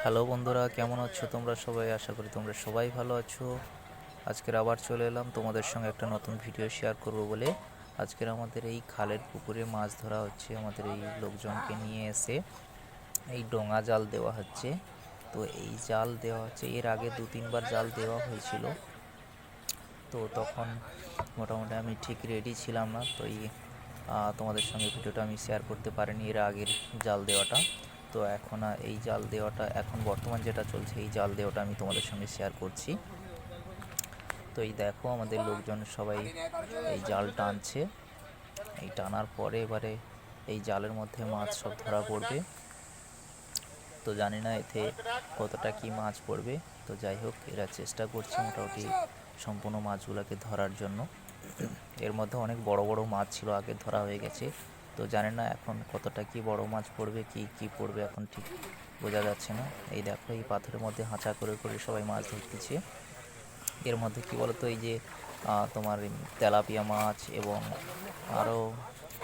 Hello বন্ধুরা, কেমন আছো তোমরা সবাই? আশা করি তোমরা সবাই ভালো আছো। আজকের আবার চলে এলাম তোমাদের সঙ্গে একটা নতুন ভিডিও শেয়ার করব বলে। আজকের আমাদের এই খালের পুকুরে মাছ ধরা হচ্ছে, আমাদের এই লোকজনকে নিয়ে এসে এই ডোঙা জাল দেওয়া হচ্ছে। তো এই জাল দেওয়া হচ্ছে, এর আগে 2-3 বার জাল দেওয়া হয়েছিল। তো তখন মোটামুটি আমি ঠিক রেডি ছিলাম না, তো এই তোমাদের সঙ্গে ভিডিওটা আমি শেয়ার করতে পারিনি এর আগের জাল দেওয়াটা। তো এখন এই জাল দেওয়াটা, এখন বর্তমান যেটা চলছে এই জাল দেওয়াটা আমি তোমাদের সঙ্গে শেয়ার করছি। তো এই দেখো আমাদের লোকজন সবাই এই জাল টানছে। এই টানার পরে এবারে এই জালের মধ্যে মাছ সব ধরা পড়বে। তো জানি না এতে কতটা কি মাছ পড়বে। তো যাই হোক, এরা চেষ্টা করছে মোটামুটি সম্পূর্ণ মাছগুলোকে ধরার জন্য। এর মধ্যে অনেক বড় বড় মাছ ছিল, আগে ধরা হয়ে গেছে। তো জানি না এখন কতটা কি বড় মাছ পড়বে, কি কি পড়বে এখন ঠিক বোঝা যাচ্ছে না। এই দেখো এই পাথরের মধ্যে হাঁচা করে করে সবাই মাছ ধরতেছে। এর মধ্যে কি বলতো, এই যে তোমার তেলাপিয়া মাছ এবং আরও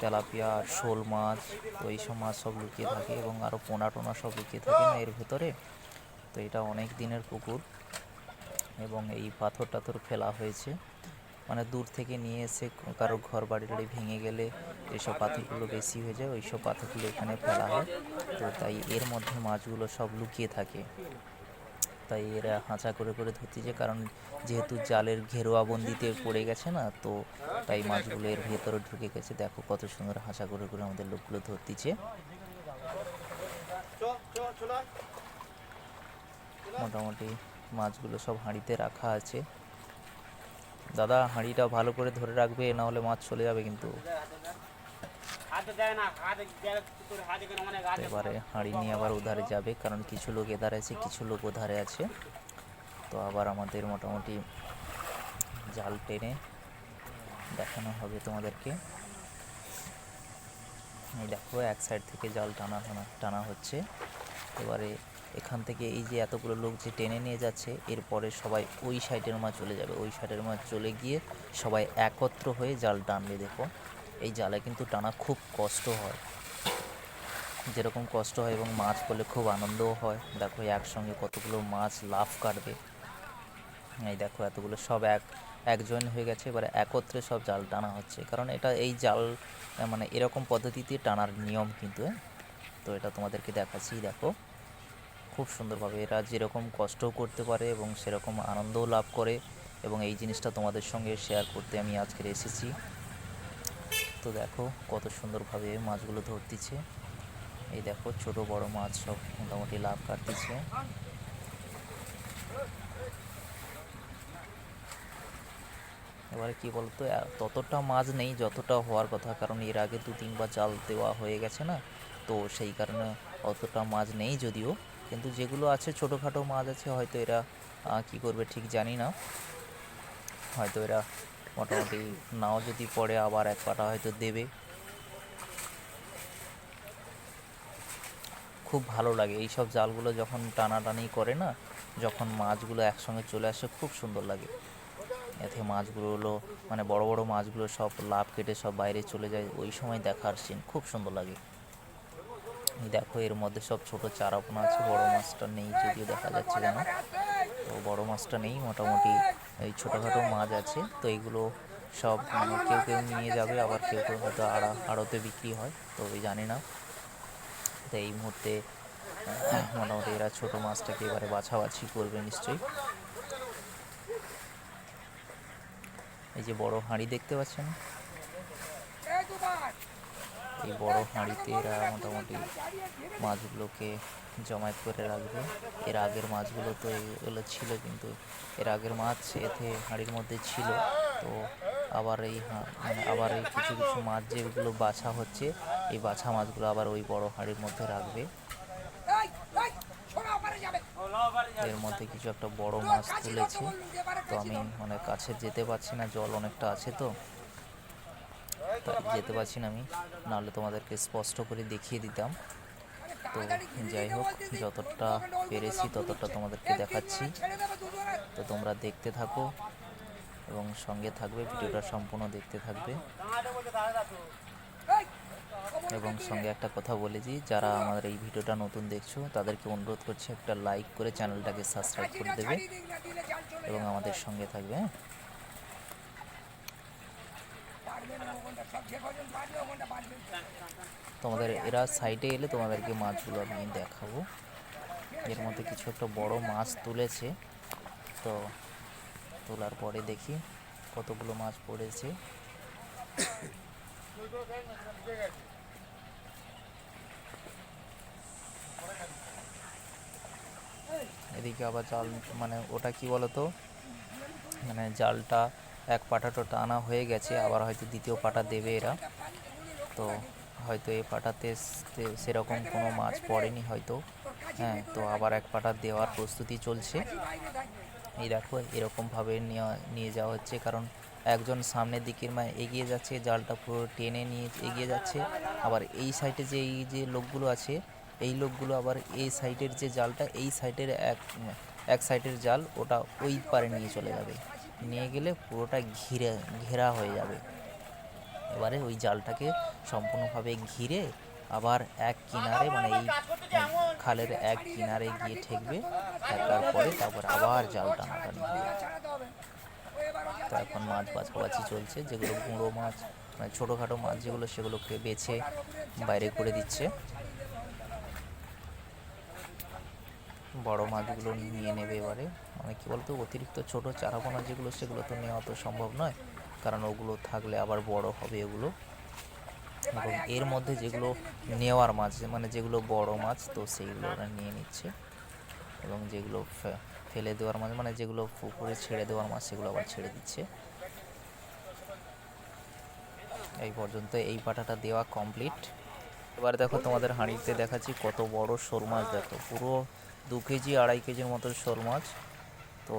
তেলাপিয়া, শোল মাছ, তো এইসব মাছ সব লুকিয়ে থাকে এবং আরও পোনা টোনা সব লুকিয়ে থাকে না এর ভেতরে। তো এটা অনেক দিনের পুকুর এবং এই পাথর টাথর ফেলা হয়েছে, মানে দূর থেকে নিয়ে এসে কারো ঘর বাড়ি টাড়ি ভেঙে গেলে যেসব পাথরগুলো বেশি হয়ে যায় ওই সব পাথরগুলো এখানে ফেলা হয়। তো তাই এর মধ্যে মাছগুলো সব লুকিয়ে থাকে। তাই এরা হাঁচা করে করে ধরতেছে, কারণ যেহেতু জালের ঘেরোয়াবন্দিতে পড়ে গেছে না, তো তাই মাছগুলো এর ভেতরে ঢুকে গেছে। দেখো কত সুন্দর হাঁচা করে করে আমাদের লোকগুলো ধরতেছে। মোটামুটি মাছগুলো সব হাঁড়িতে রাখা আছে। দাদা, হাঁড়িটা ভালো করে ধরে রাখবে, না হলে মাছ চলে যাবে কিন্তু। তো এবারে হাঁড়ি নিয়ে আবার ওধারে যাবে, কারণ কিছু লোক এধারে আছে, কিছু লোক ওধারে আছে। তো আবার আমাদের মোটামুটি জাল টেনে দেখানো হবে তোমাদেরকে। এই দেখো এক সাইড থেকে জাল টানা হচ্ছে। এবারে এখান থেকে এই যে এতগুলো লোক যে টেনে নিয়ে যাচ্ছে, এরপরে সবাই ওই সাইডের মাছ চলে যাবে, ওই সাইডের মাছ চলে গিয়ে সবাই একত্র হয়ে জাল টানবে। দেখো এই জালে কিন্তু টানা খুব কষ্ট হয়, যেরকম কষ্ট হয় এবং মাছ পড়লে খুব আনন্দও হয়। দেখো একসঙ্গে কতগুলো মাছ লাফ কাটবে। এই দেখো এতগুলো সব এক জয়েন হয়ে গেছে, এবারে একত্রে সব জাল টানা হচ্ছে, কারণ এটা এই জাল মানে এরকম পদ্ধতিতে টানার নিয়ম কিন্তু। তো এটা তোমাদেরকে দেখাচ্ছি, দেখো খুব সুন্দরভাবে এরা যেরকম কষ্টও করতে পারে এবং সেরকম আনন্দও লাভ করে, এবং এই জিনিসটা তোমাদের সঙ্গে শেয়ার করতে আমি আজকের এসেছি। তো দেখো কত সুন্দরভাবে মাছগুলো ধরতেছে। এই দেখো ছোট বড় মাছ সব মোটামুটি লাভ কাটতেছে। এবারে কি বলতো, ততটা মাছ নেই যতটা হওয়ার কথা, কারণ এর আগে 2-3 বার জাল দেওয়া হয়ে গেছে না, তো সেই কারণে অতটা মাছ নেই যদিও। কিন্তু যেগুলো আছে ছোটোখাটো মাছ আছে, হয়তো এরা কি করবে ঠিক জানি না। হয়তো এরা মোটামুটি নাও যদি পড়ে আবার এক পাটা হয়তো দেবে। খুব ভালো লাগে এই সব জালগুলো যখন টানাটানি করে না, যখন মাছগুলো একসঙ্গে চলে আসে খুব সুন্দর লাগে। এতে মাছগুলো হলো মানে বড় বড় মাছগুলো সব লাফ কেটে সব বাইরে চলে যায়, ওই সময় দেখার সিন খুব সুন্দর লাগে। এই দেখো এর মধ্যে সব ছোট চারাপোনা আছে, বড় মাছটা নেই যদিও, দেখা যাচ্ছে কেন। তো বড় মাছটা নেই, মোটামুটি এই ছোটোখাটো মাছ আছে। তো এইগুলো সব মানে কেউ কেউ নিয়ে যাবে, আবার কেউ কেউ হয়তো আড়তে বিক্রি হয়, তো ওই জানি না। তো এই মুহূর্তে মোটামুটি এরা ছোটো মাছটাকে এবারে বাছাবাছি করবে নিশ্চয়ই। এই যে বড় হাঁড়ি দেখতে পাচ্ছেন, এই বড় হাঁড়িতে এরা মোটামুটি মাছগুলোকে জমায়েত করে রাখবে। এর আগের মাছগুলো তো এগুলো ছিল, কিন্তু এর আগের মাছ এতে হাঁড়ির মধ্যে ছিল। তো আবার মানে আবার এই কিছু কিছু মাছ যেগুলো বাছা হচ্ছে, এই বাছা মাছগুলো আবার ওই বড় হাঁড়ির মধ্যে রাখবে। এর মধ্যে কিছু একটা বড় মাছ তুলেছে, তো আমি মানে কাছে যেতে পারছি না, জল অনেকটা আছে তো তাই যেতে পারছি না আমি, নাহলে তোমাদেরকে স্পষ্ট করে দেখিয়ে দিতাম। তো যাই হোক, যতটা পেরেছি ততটা তোমাদেরকে দেখাচ্ছি। তো তোমরা দেখতে থাকো এবং সঙ্গে থাকবে, ভিডিওটা সম্পূর্ণ দেখতে থাকবে। এবং সঙ্গে একটা কথা বলে দিই, যারা আমাদের এই ভিডিওটা নতুন দেখছো তাদেরকে অনুরোধ করছি একটা লাইক করে চ্যানেলটাকে সাবস্ক্রাইব করে দেবে এবং আমাদের সঙ্গে থাকবে। হ্যাঁ, তোমাদের এরা সাইডে এলে তোমাদেরকে মাছগুলো আমি দেখাবো। এর মধ্যে কিছু একটা বড় মাছ তুলেছে, তো তোলার পরে দেখি কতগুলো মাছ পড়েছে। এদিকে আবার জাল, মানে ওটা কি বলতো, মানে জালটা এক পাটাটা টানা হয়ে গেছে, আবার হয়তো দ্বিতীয় পাটা দেবে এরা। তো হয়তো এই পাটাতে সেরকম কোনো মাছ পড়েনি হয়তো। হ্যাঁ, তো আবার এক পাটা দেওয়ার প্রস্তুতি চলছে। এই দেখো এরকমভাবে নিয়ে যাওয়া হচ্ছে, কারণ একজন সামনের দিকের এগিয়ে যাচ্ছে, জালটা পুরো টেনে নিয়ে এগিয়ে যাচ্ছে। আবার এই সাইডে যে এই যে লোকগুলো আছে, এই লোকগুলো আবার এই সাইডের যে জালটা, এই সাইডের এক সাইডের জাল ওটা ওই পারে নিয়ে চলে যাবে। নিয়ে গেলে পুরোটা ঘেরা হয়ে যাবে। এবারে ওই জালটাকে সম্পূর্ণভাবে ঘিরে আবার এক কিনারে, মানে এই খালের এক কিনারে গিয়ে ঠেকবে। ঠেকার পরে তারপর আবার জাল টানাটানি হবে। তো এখন মাছ বাছাবাছি চলছে, যেগুলো গুঁড়ো মাছ, মানে ছোটোখাটো মাছ যেগুলো, সেগুলোকে বেছে বাইরে করে দিচ্ছে। বড় মাছগুলো নিয়ে নেবে এবারে। মানে কী বলতো, অতিরিক্ত ছোট চারাপোনা যেগুলো, সেগুলো তো নেওয়া তো সম্ভব নয়, কারণ ওগুলো থাকলে আবার বড় হবে এগুলো। এবং এর মধ্যে যেগুলো নেওয়ার মাছ, মানে যেগুলো বড় মাছ, তো সেইগুলো ওরা নিয়ে নিচ্ছে। এবং যেগুলো ফেলে দেওয়ার মাছ, মানে যেগুলো পুকুরে ছেড়ে দেওয়ার মাছ, সেগুলো আবার ছেড়ে দিচ্ছে। এই পর্যন্ত এই পাটাটা দেওয়া কমপ্লিট। এবার দেখো তোমাদের হাঁড়িতে দেখাচ্ছি কত বড় শোল মাছ। দেখো পুরো 2 কেজি 2.5 কেজির মতো শোল মাছ। তো